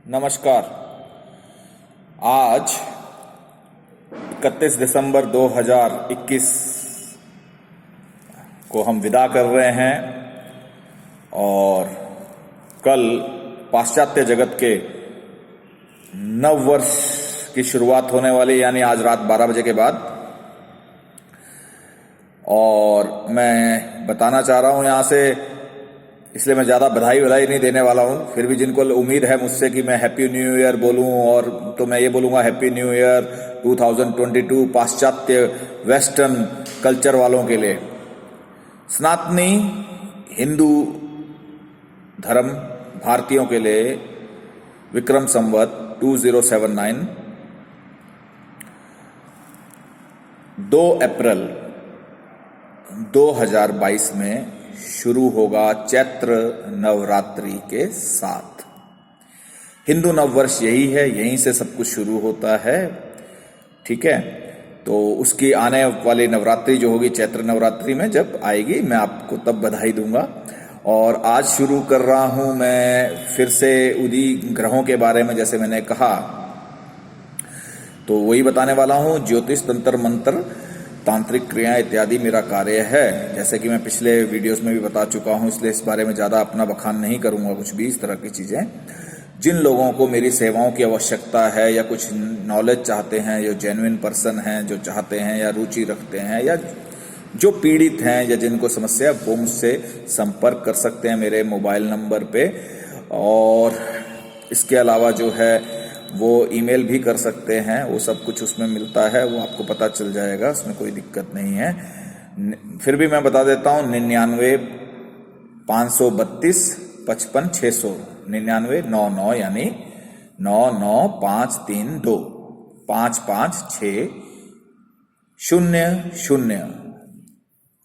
नमस्कार। आज 31 दिसंबर 2021 को हम विदा कर रहे हैं और कल पाश्चात्य जगत के नव वर्ष की शुरुआत होने वाली, यानी आज रात 12 बजे के बाद। और मैं बताना चाह रहा हूं यहां से, इसलिए मैं ज़्यादा बधाई नहीं देने वाला हूं। फिर भी जिनको उम्मीद है मुझसे कि मैं हैप्पी न्यू ईयर बोलूं, और तो मैं ये बोलूंगा हैप्पी न्यू ईयर 2022 पाश्चात्य वेस्टर्न कल्चर वालों के लिए। सनातनी हिंदू धर्म भारतीयों के लिए विक्रम संवत 2079 2 अप्रैल 2022 में शुरू होगा चैत्र नवरात्रि के साथ। हिंदू नववर्ष यही है, यहीं से सब कुछ शुरू होता है। ठीक है, तो उसकी आने वाली नवरात्रि जो होगी चैत्र नवरात्रि में जब आएगी, मैं आपको तब बधाई दूंगा। और आज शुरू कर रहा हूं मैं फिर से उन्हीं ग्रहों के बारे में, जैसे मैंने कहा, तो वही बताने वाला हूं। ज्योतिष, तंत्र मंत्र, तांत्रिक क्रियाएं इत्यादि मेरा कार्य है, जैसे कि मैं पिछले वीडियोस में भी बता चुका हूं, इसलिए इस बारे में ज़्यादा अपना बखान नहीं करूंगा कुछ भी इस तरह की चीज़ें। जिन लोगों को मेरी सेवाओं की आवश्यकता है या कुछ नॉलेज चाहते हैं, जो जेन्युइन पर्सन हैं, जो चाहते हैं या रुचि रखते हैं, या जो पीड़ित हैं या जिनको समस्या, वो मुझसे संपर्क कर सकते हैं मेरे मोबाइल नंबर पे। और इसके अलावा जो है वो ईमेल भी कर सकते हैं, वो सब कुछ उसमें मिलता है, वो आपको पता चल जाएगा, उसमें कोई दिक्कत नहीं है। फिर भी मैं बता देता हूँ, 99 532 55 600 9999 यानी 99532 556 00,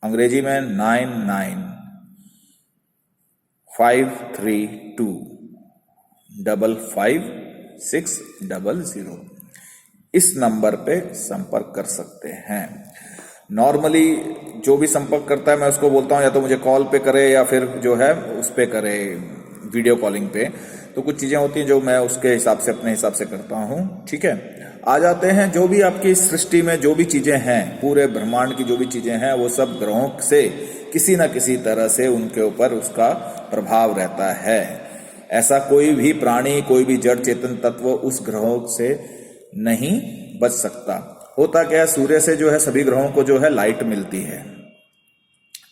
अंग्रेजी में 99532 55600। इस नंबर पे संपर्क कर सकते हैं। नॉर्मली जो भी संपर्क करता है मैं उसको बोलता हूँ या तो मुझे कॉल पे करे या फिर जो है उस पे करे, वीडियो कॉलिंग पे। तो कुछ चीजें होती हैं जो मैं उसके हिसाब से, अपने हिसाब से करता हूँ। ठीक है, आ जाते हैं। जो भी आपकी सृष्टि में जो भी चीजें हैं, पूरे ब्रह्मांड की जो भी चीजें हैं, वो सब ग्रहों से किसी न किसी तरह से उनके ऊपर उसका प्रभाव रहता है। ऐसा कोई भी प्राणी, कोई भी जड़ चेतन तत्व उस ग्रहों से नहीं बच सकता। होता क्या है, सूर्य से जो है सभी ग्रहों को जो है लाइट मिलती है।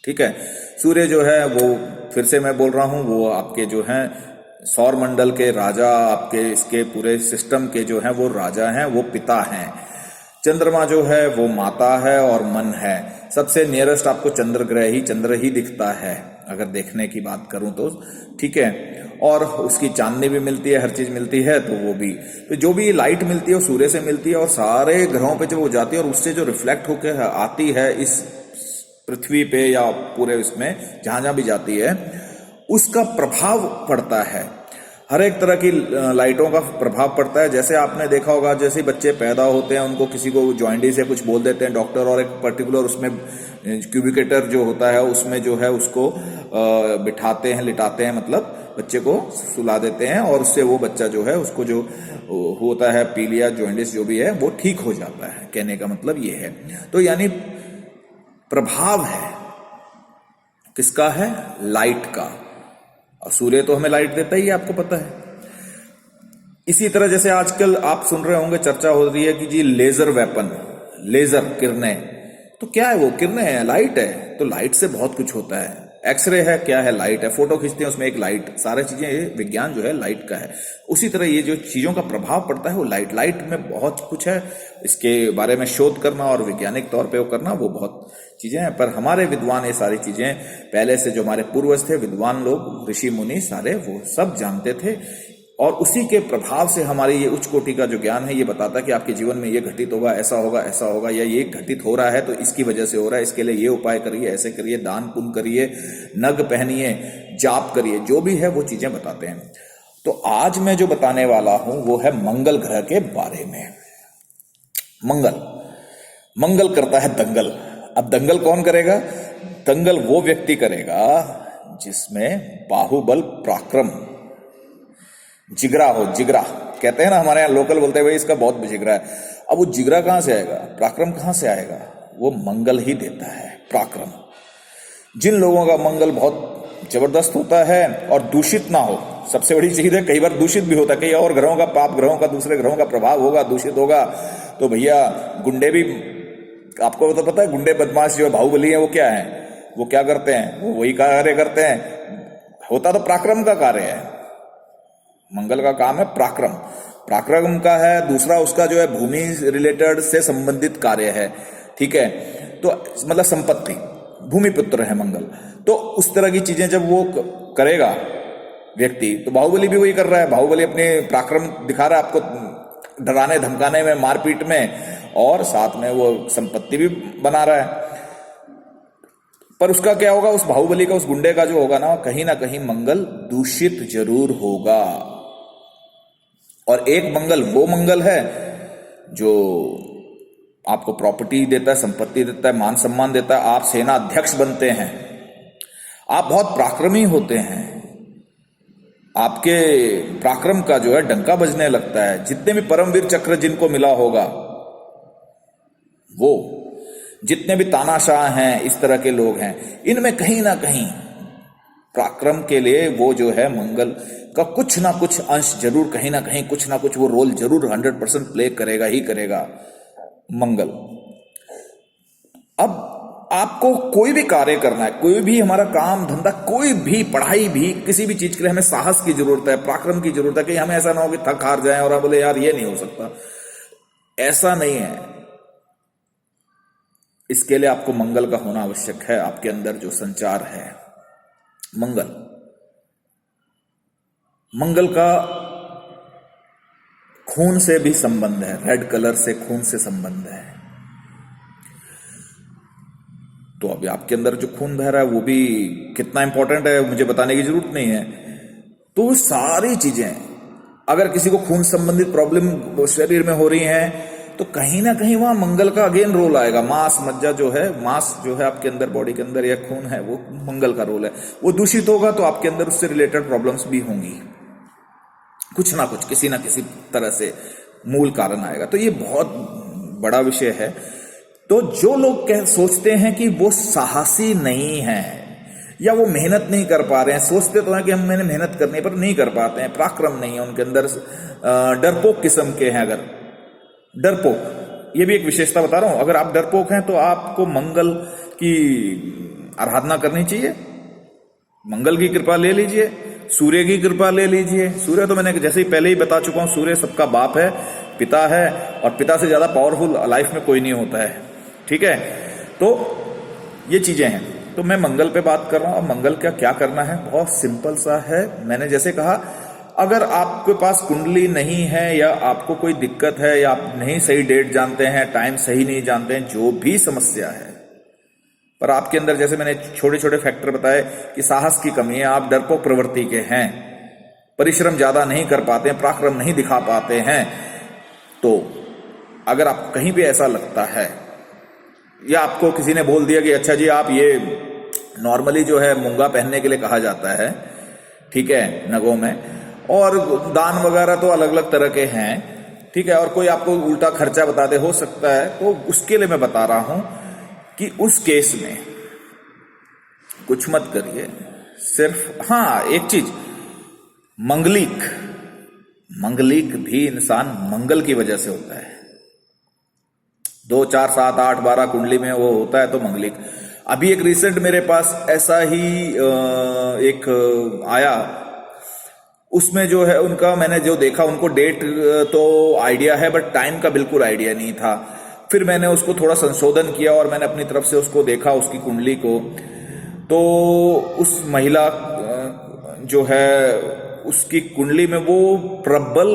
ठीक है, सूर्य जो है वो, फिर से मैं बोल रहा हूं, वो आपके जो हैं सौर मंडल के राजा, आपके इसके पूरे सिस्टम के जो हैं वो राजा हैं, वो पिता हैं। चंद्रमा जो है वो माता है और मन है। सबसे नियरेस्ट आपको चंद्र ही दिखता है अगर देखने की बात करूं तो। ठीक है, और उसकी चांदनी भी मिलती है, हर चीज मिलती है। तो वो भी, तो जो भी लाइट मिलती है वो सूर्य से मिलती है, और सारे ग्रहों पे जब वो जाती है और उससे जो रिफ्लेक्ट होकर आती है इस पृथ्वी पे या पूरे इसमें जहां जहां भी जाती है, उसका प्रभाव पड़ता है। हर एक तरह की लाइटों का प्रभाव पड़ता है। जैसे आपने देखा होगा, जैसे बच्चे पैदा होते हैं उनको किसी को जॉइंटिस से कुछ बोल देते हैं डॉक्टर, और एक पर्टिकुलर उसमें क्यूबिकेटर जो होता है उसमें जो है उसको बिठाते हैं, लिटाते हैं, मतलब बच्चे को सुला देते हैं, और उससे वो बच्चा जो है उसको जो होता है पीलिया, जॉइंटिस जो भी है, वो ठीक हो जाता है। कहने का मतलब ये है। तो यानी प्रभाव है किसका है? लाइट का। और सूर्य तो हमें लाइट देता ही है, आपको पता है। इसी तरह जैसे आजकल आप सुन रहे होंगे, चर्चा हो रही है कि जी लेजर वेपन, लेजर किरणें, तो क्या है वो? किरणें है, लाइट है। तो लाइट से बहुत कुछ होता है। एक्सरे है, क्या है? लाइट है। फोटो खींचते हैं उसमें एक लाइट, सारी चीजें, विज्ञान जो है लाइट का है। उसी तरह ये जो चीजों का प्रभाव पड़ता है वो लाइट में बहुत कुछ है। इसके बारे में शोध करना और वैज्ञानिक तौर पे वो करना, वो बहुत चीजें हैं। पर हमारे विद्वान ये सारी चीजें पहले से, जो हमारे पूर्वज थे, विद्वान लोग, ऋषि मुनि सारे, वो सब जानते थे। और उसी के प्रभाव से हमारी ये उच्च कोटि का जो ज्ञान है ये बताता है कि आपके जीवन में ये घटित होगा, ऐसा होगा, ऐसा होगा, या ये घटित हो रहा है तो इसकी वजह से हो रहा है, इसके लिए ये उपाय करिए, ऐसे करिए, दान पुण्य करिए, नग पहनिए, जाप करिए, जो भी है वो चीजें बताते हैं। तो आज मैं जो बताने वाला हूं वो है मंगल ग्रह के बारे में। मंगल करता है दंगल। अब दंगल कौन करेगा? दंगल वो व्यक्ति करेगा जिसमें बाहुबल, पराक्रम, जिगरा हो, जिगरा कहते हैं ना हमारे यहाँ, लोकल बोलते हैं भाई इसका बहुत जिगरा है। अब वो जिगरा कहां से आएगा, पराक्रम कहां से आएगा? वो मंगल ही देता है पराक्रम। जिन लोगों का मंगल बहुत जबरदस्त होता है और दूषित ना हो, सबसे बड़ी चीज है, कई बार दूषित भी होता है, कई और ग्रहों का, पाप ग्रहों का, दूसरे ग्रहों का प्रभाव होगा, दूषित होगा, तो भैया गुंडे भी, आपको तो पता है गुंडे बदमाश जो बाहुबली है वो क्या है, वो क्या करते हैं, वो वही कार्य करते हैं। होता तो पराक्रम का कार्य है, मंगल का काम है पराक्रम, पराक्रम का है। दूसरा उसका जो है भूमि रिलेटेड से संबंधित कार्य है, ठीक है, तो मतलब संपत्ति, भूमिपुत्र है मंगल। तो उस तरह की चीजें जब वो करेगा व्यक्ति, तो बाहुबली भी वही कर रहा है, बाहुबली अपने पराक्रम दिखा रहा है आपको, डराने धमकाने में, मारपीट में, और साथ में वो संपत्ति भी बना रहा है। पर उसका क्या होगा, उस बाहुबली का, उस गुंडे का जो होगा ना कहीं मंगल दूषित जरूर होगा। और एक मंगल वो मंगल है जो आपको प्रॉपर्टी देता है, संपत्ति देता है, मान सम्मान देता है, आप सेना अध्यक्ष बनते हैं, आप बहुत पराक्रमी होते हैं, आपके पराक्रम का जो है डंका बजने लगता है। जितने भी परमवीर चक्र जिनको मिला होगा, वो जितने भी तानाशाह हैं, इस तरह के लोग हैं, इनमें कहीं ना कहीं पराक्रम के लिए वो जो है मंगल का कुछ ना कुछ अंश जरूर, कहीं ना कहीं कुछ ना कुछ वो रोल जरूर 100% प्ले करेगा ही करेगा मंगल। अब आपको कोई भी कार्य करना है, कोई भी हमारा काम धंधा, कोई भी पढ़ाई भी, किसी भी चीज के लिए हमें साहस की जरूरत है, पराक्रम की जरूरत है, कि हमें ऐसा ना हो कि थक हार जाए और आप बोले यार ये नहीं हो सकता, ऐसा नहीं है। इसके लिए आपको मंगल का होना आवश्यक है। आपके अंदर जो संचार है, मंगल का खून से भी संबंध है, रेड कलर से, खून से संबंध है। तो अभी आपके अंदर जो खून बह रहा है वो भी कितना इंपॉर्टेंट है मुझे बताने की जरूरत नहीं है। तो वो सारी चीजें, अगर किसी को खून संबंधित प्रॉब्लम शरीर में हो रही हैं, तो कहीं ना कहीं वहां मंगल का अगेन रोल आएगा। मांस मज्जा जो है, मांस जो है आपके अंदर, बॉडी के अंदर, या खून है, वो मंगल का रोल है। वो दूषित होगा तो आपके अंदर उससे रिलेटेड प्रॉब्लम्स भी होंगी, कुछ ना कुछ, किसी ना किसी तरह से मूल कारण आएगा। तो ये बहुत बड़ा विषय है। तो जो लोग सोचते हैं कि वो साहसी नहीं है या वो मेहनत नहीं कर पा रहे हैं, सोचते तो हैं कि हम मैंने मेहनत करने पर नहीं कर पाते हैं, पराक्रम नहीं है उनके अंदर, डरपोक किस्म के हैं। अगर डरपोक, ये भी एक विशेषता बता रहा हूं, अगर आप डरपोक हैं तो आपको मंगल की आराधना करनी चाहिए, मंगल की कृपा ले लीजिए, सूर्य की कृपा ले लीजिए। सूर्य तो मैंने जैसे ही पहले ही बता चुका हूं, सूर्य सबका बाप है, पिता है, और पिता से ज्यादा पावरफुल लाइफ में कोई नहीं होता है, ठीक है। तो ये चीजें हैं। तो मैं मंगल पे बात कर रहा हूं। अब मंगल का क्या करना है, बहुत सिंपल सा है। मैंने जैसे कहा, अगर आपके पास कुंडली नहीं है, या आपको कोई दिक्कत है, या आप नहीं सही डेट जानते हैं, टाइम सही नहीं जानते हैं, जो भी समस्या है, पर आपके अंदर, जैसे मैंने छोटे छोटे फैक्टर बताए कि साहस की कमी है, आप डरपोक प्रवृत्ति के हैं, परिश्रम ज्यादा नहीं कर पाते हैं, पराक्रम नहीं दिखा पाते हैं, तो अगर आप कहीं भी ऐसा लगता है, या आपको किसी ने बोल दिया कि अच्छा जी आप ये, नॉर्मली जो है मूंगा पहनने के लिए कहा जाता है, ठीक है, नगों में, और दान वगैरह तो अलग अलग तरह के हैं, ठीक है, और कोई आपको उल्टा खर्चा बता दे, हो सकता है, तो उसके लिए मैं बता रहा हूं कि उस केस में कुछ मत करिए। सिर्फ हाँ एक चीज, मंगलिक भी इंसान मंगल की वजह से होता है। 2, 4, 7, 8, 12 कुंडली में वो होता है तो मंगलिक। अभी एक रिसेंट मेरे पास ऐसा ही एक आया, उसमें जो है उनका, मैंने जो देखा, उनको डेट तो आइडिया है बट टाइम का बिल्कुल आइडिया नहीं था। फिर मैंने उसको थोड़ा संशोधन किया और मैंने अपनी तरफ से उसको देखा, उसकी कुंडली को, तो उस महिला जो है, उसकी कुंडली में वो प्रबल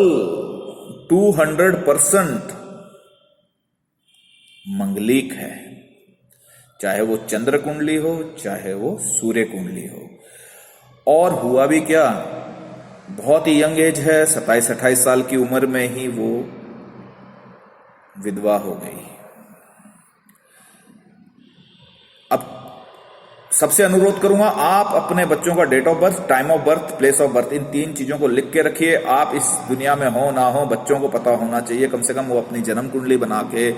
200% मंगलिक है, चाहे वो चंद्र कुंडली हो, चाहे वो सूर्य कुंडली हो। और हुआ भी क्या, बहुत ही यंग एज है, 27-28 साल की उम्र में ही वो विधवा हो गई। अब सबसे अनुरोध करूंगा, आप अपने बच्चों का date of birth, time of birth, place of birth, इन 3 चीजों को लिख के रखिए। आप इस दुनिया में हो ना हो, बच्चों को पता होना चाहिए। कम से कम वो अपनी जन्म कुंडली बना के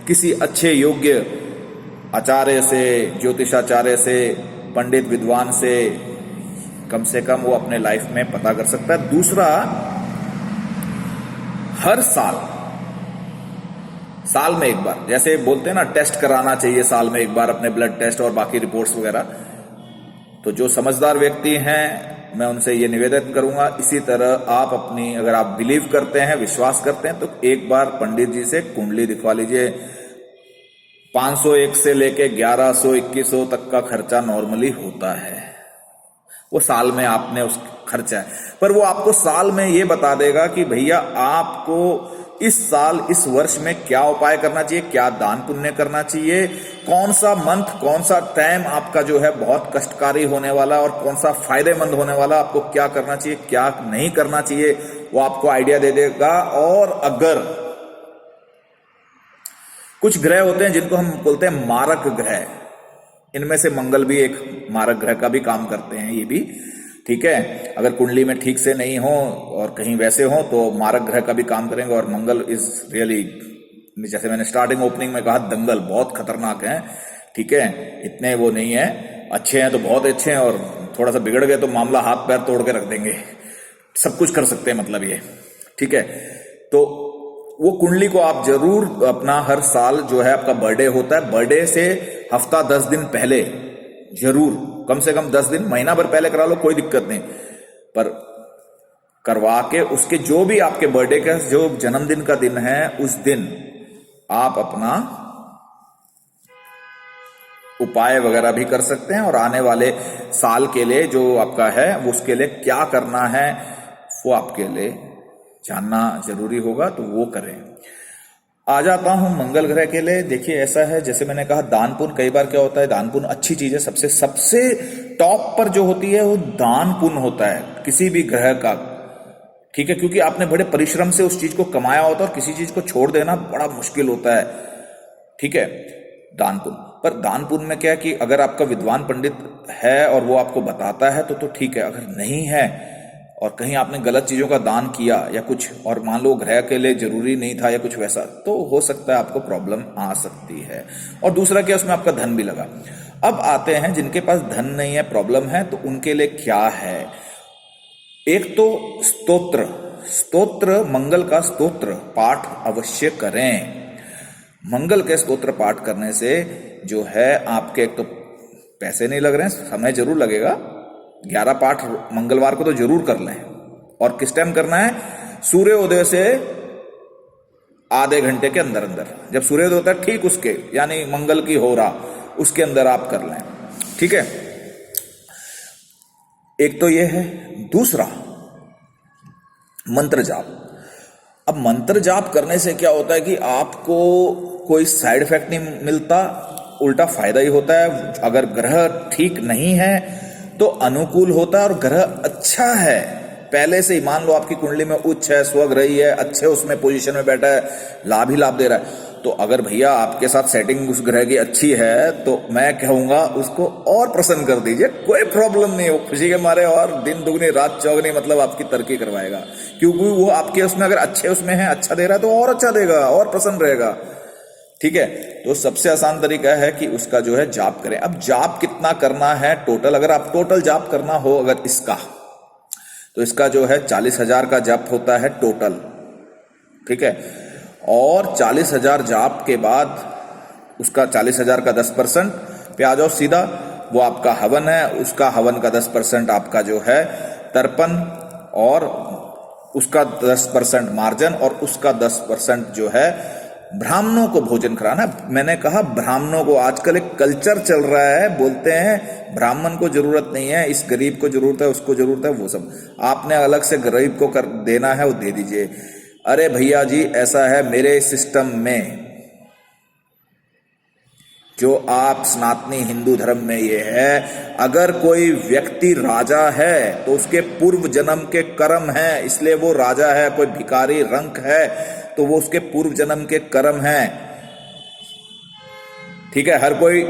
किसी अच्छे योग्य आचार्य से, ज्योतिषाचार्य से, पंडित विद्वान से कम वो अपने लाइफ में पता कर सकता है। दूसरा, हर साल में एक बार, जैसे बोलते हैं ना, टेस्ट कराना चाहिए साल में एक बार, अपने ब्लड टेस्ट और बाकी रिपोर्ट्स वगैरह। तो जो समझदार व्यक्ति हैं, मैं उनसे ये निवेदन करूंगा, इसी तरह आप अपनी, अगर आप बिलीव करते हैं, विश्वास करते हैं, तो एक बार पंडित जी से कुंडली दिखवा लीजिए। 501 से लेके 1100, 2100 तक का खर्चा नॉर्मली होता है। वो साल में आपने उस खर्चा है, पर वो आपको साल में ये बता देगा कि भैया आपको इस साल, इस वर्ष में क्या उपाय करना चाहिए, क्या दान पुण्य करना चाहिए, कौन सा मंथ, कौन सा टाइम आपका जो है बहुत कष्टकारी होने वाला और कौन सा फायदेमंद होने वाला, आपको क्या करना चाहिए, क्या नहीं करना चाहिए, वो आपको आइडिया दे देगा। और अगर कुछ ग्रह होते हैं जिनको हम बोलते हैं मारक ग्रह, इनमें से मंगल भी एक मारक ग्रह का भी काम करते हैं, ये भी ठीक है। अगर कुंडली में ठीक से नहीं हो और कहीं वैसे हो तो मारक ग्रह का भी काम करेंगे। और मंगल इज रियली, जैसे मैंने स्टार्टिंग ओपनिंग में कहा, दंगल बहुत खतरनाक है, ठीक है। इतने वो नहीं है, अच्छे हैं तो बहुत अच्छे हैं, और थोड़ा सा बिगड़ गए तो मामला हाथ पैर तोड़ के रख देंगे, सब कुछ कर सकते हैं, मतलब ये, ठीक है। तो वो कुंडली को आप जरूर अपना, हर साल जो है आपका बर्थडे होता है, बर्थडे से हफ्ता 10 दिन पहले जरूर, कम से कम 10 दिन, महीना भर पहले करा लो, कोई दिक्कत नहीं, पर करवा के उसके जो भी आपके बर्थडे का जो जन्मदिन का दिन है, उस दिन आप अपना उपाय वगैरह भी कर सकते हैं। और आने वाले साल के लिए जो आपका है, वो उसके लिए क्या करना है वो आपके लिए जानना जरूरी होगा, तो वो करें। आ जाता हूं मंगल ग्रह के लिए। देखिए, ऐसा है, जैसे मैंने कहा, दान पुण्य, कई बार क्या होता है, दान पुण्य अच्छी चीज है, सबसे टॉप पर जो होती है वो दान पुण्य होता है किसी भी ग्रह का, ठीक है, क्योंकि आपने बड़े परिश्रम से उस चीज को कमाया होता है और किसी चीज को छोड़ देना बड़ा मुश्किल होता है, ठीक है, दान पुण्य। पर दान पुण्य में क्या है कि अगर आपका विद्वान पंडित है और वो आपको बताता है तो ठीक है, अगर नहीं है और कहीं आपने गलत चीजों का दान किया या कुछ, और मान लो ग्रह के लिए जरूरी नहीं था या कुछ वैसा, तो हो सकता है आपको प्रॉब्लम आ सकती है। और दूसरा क्या, उसमें आपका धन भी लगा। अब आते हैं जिनके पास धन नहीं है, प्रॉब्लम है, तो उनके लिए क्या है। एक तो स्तोत्र, मंगल का स्तोत्र पाठ अवश्य करें। मंगल के स्तोत्र पाठ करने से जो है आपके, एक तो पैसे नहीं लग रहे हैं, समय जरूर लगेगा, 11 पाठ मंगलवार को तो जरूर कर लें। और किस टाइम करना है, सूर्योदय से आधे घंटे के अंदर अंदर, जब सूर्योदय होता है ठीक उसके, यानी मंगल की हो रहा, उसके अंदर आप कर लें, ठीक है। एक तो ये है। दूसरा, मंत्र जाप। अब मंत्र जाप करने से क्या होता है कि आपको कोई साइड इफेक्ट नहीं मिलता, उल्टा फायदा ही होता है। अगर ग्रह ठीक नहीं है तो अनुकूल होता है, और ग्रह अच्छा है पहले से ही, मान लो आपकी कुंडली में उच्च है, स्वग्रह है, अच्छे उसमें पोजीशन में बैठा है, लाभ ही लाभ दे रहा है, तो अगर भैया आपके साथ सेटिंग उस ग्रह की अच्छी है तो मैं कहूंगा उसको और प्रसन्न कर दीजिए, कोई प्रॉब्लम नहीं, वो खुशी के मारे और दिन दुगनी रात चौगनी मतलब आपकी तरक्की करवाएगा, क्योंकि वो आपके उसमें अगर अच्छे उसमें है, अच्छा दे रहा है तो और अच्छा देगा और प्रसन्न रहेगा, ठीक है। तो सबसे आसान तरीका है कि उसका जो है जाप करें। अब जाप कितना करना है टोटल, अगर आप टोटल जाप करना हो अगर इसका, तो इसका जो है 40,000 का जाप होता है टोटल, ठीक है। और 40,000 जाप के बाद उसका 40,000 का 10% पे आ जाओ सीधा, वो आपका हवन है, उसका हवन का 10% आपका जो है तर्पण, और उसका 10% मार्जन, और उसका 10% जो है ब्राह्मणों को भोजन कराना। मैंने कहा ब्राह्मणों को, आजकल एक कल्चर चल रहा है, बोलते हैं ब्राह्मण को जरूरत नहीं है, इस गरीब को जरूरत है, उसको जरूरत है, वो सब आपने अलग से गरीब को कर देना है, वो दे दीजिए। अरे भैया जी, ऐसा है मेरे सिस्टम में, जो आप सनातनी हिंदू धर्म में ये है, अगर कोई व्यक्ति राजा है तो उसके पूर्व जन्म के कर्म है, इसलिए वो राजा है। कोई भिखारी रंक है तो वो उसके पूर्व जन्म के कर्म हैं, ठीक है। हर कोई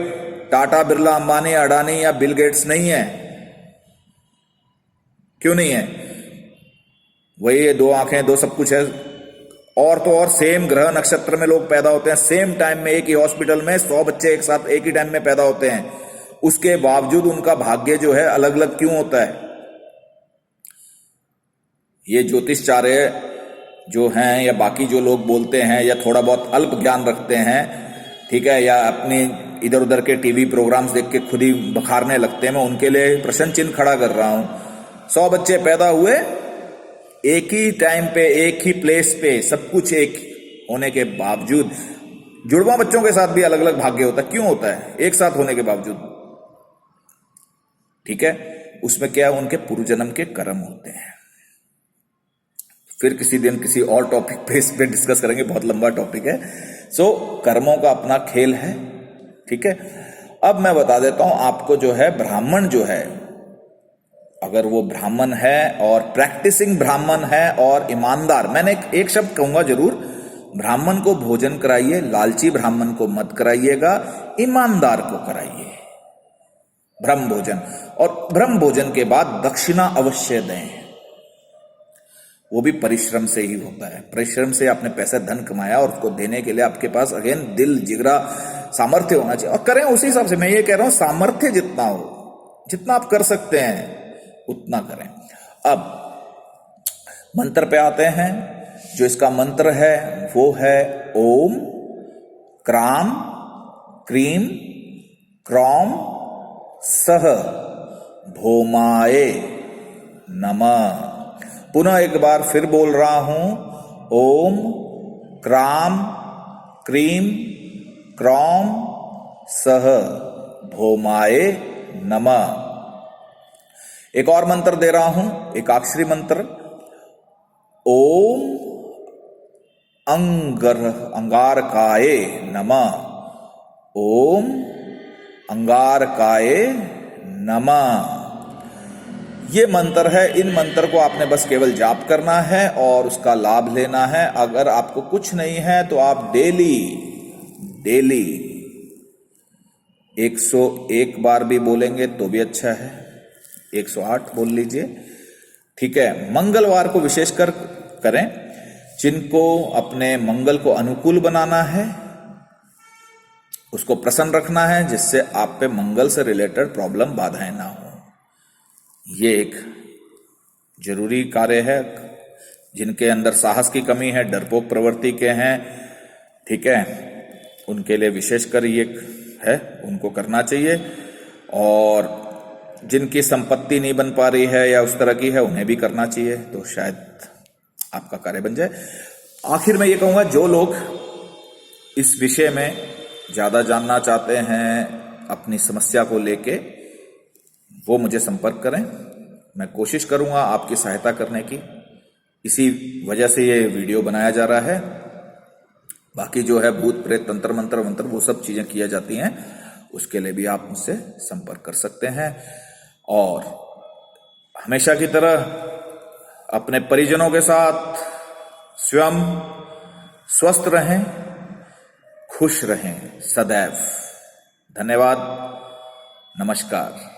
टाटा, बिरला, अंबानी, अडानी या बिल गेट्स नहीं है। क्यों नहीं है? वही है, दो आंखें, दो सब कुछ है। और तो और सेम ग्रह नक्षत्र में लोग पैदा होते हैं, सेम टाइम में एक ही हॉस्पिटल में 100 बच्चे एक साथ एक ही टाइम में पैदा होते हैं, उसके बावजूद उनका भाग्य जो है अलग अलग क्यों होता है? ये ज्योतिषचार्य जो हैं या बाकी जो लोग बोलते हैं या थोड़ा बहुत अल्प ज्ञान रखते हैं, ठीक है, या अपने इधर उधर के टीवी प्रोग्राम्स देख के खुद ही बखारने लगते हैं, मैं उनके लिए प्रश्न चिन्ह खड़ा कर रहा हूं। 100 बच्चे पैदा हुए एक ही टाइम पे, एक ही प्लेस पे, सब कुछ एक होने के बावजूद जुड़वा बच्चों के साथ भी अलग अलग भाग्य होता है। क्यों होता है एक साथ होने के बावजूद? ठीक है, उसमें क्या है, उनके पूर्व जन्म के कर्म होते हैं। फिर किसी दिन किसी और टॉपिक पे इस पे डिस्कस करेंगे, बहुत लंबा टॉपिक है। सो कर्मों का अपना खेल है। ठीक है, अब मैं बता देता हूं आपको, जो है ब्राह्मण जो है, अगर वो ब्राह्मण है और प्रैक्टिसिंग ब्राह्मण है और ईमानदार, मैंने एक शब्द कहूंगा जरूर, ब्राह्मण को भोजन कराइए, लालची ब्राह्मण को मत कराइएगा, ईमानदार को कराइए ब्रह्म भोजन। और ब्रह्म भोजन के बाद दक्षिणा अवश्य दें, वो भी परिश्रम से ही होता है। परिश्रम से आपने पैसा धन कमाया और उसको देने के लिए आपके पास अगेन दिल, जिगरा, सामर्थ्य होना चाहिए। और करें उसी हिसाब से, मैं ये कह रहा हूं सामर्थ्य जितना हो, जितना आप कर सकते हैं उतना करें। अब मंत्र पे आते हैं। जो इसका मंत्र है वो है ओम क्राम क्रीम क्रौम सह भौमाए नमः। पुनः एक बार फिर बोल रहा हूं, ओम क्राम क्रीम क्रौम सह भौमाए नमः। एक और मंत्र दे रहा हूं, एकाक्षरी मंत्र, ओम अंगारकाय नमः। ओम अंगारकाय नमः। ये मंत्र है। इन मंत्र को आपने बस केवल जाप करना है और उसका लाभ लेना है। अगर आपको कुछ नहीं है तो आप डेली 101 बार भी बोलेंगे तो भी अच्छा है, 108 बोल लीजिए। ठीक है, मंगलवार को विशेषकर करें। जिनको अपने मंगल को अनुकूल बनाना है, उसको प्रसन्न रखना है, जिससे आप पे मंगल से रिलेटेड प्रॉब्लम, बाधाएं ना हो। ये एक जरूरी कार्य है। जिनके अंदर साहस की कमी है, डरपोक प्रवृत्ति के हैं, ठीक है, उनके लिए विशेषकर ये है, उनको करना चाहिए। और जिनकी संपत्ति नहीं बन पा रही है या उस तरह की है, उन्हें भी करना चाहिए, तो शायद आपका कार्य बन जाए। आखिर में ये कहूंगा, जो लोग इस विषय में ज्यादा जानना चाहते हैं अपनी समस्या को लेके, वो मुझे संपर्क करें। मैं कोशिश करूंगा आपकी सहायता करने की। इसी वजह से ये वीडियो बनाया जा रहा है। बाकी जो है भूत प्रेत तंत्र मंत्र वो सब चीजें किया जाती हैं, उसके लिए भी आप मुझसे संपर्क कर सकते हैं। और हमेशा की तरह अपने परिजनों के साथ स्वयं स्वस्थ रहें, खुश रहें सदैव। धन्यवाद, नमस्कार।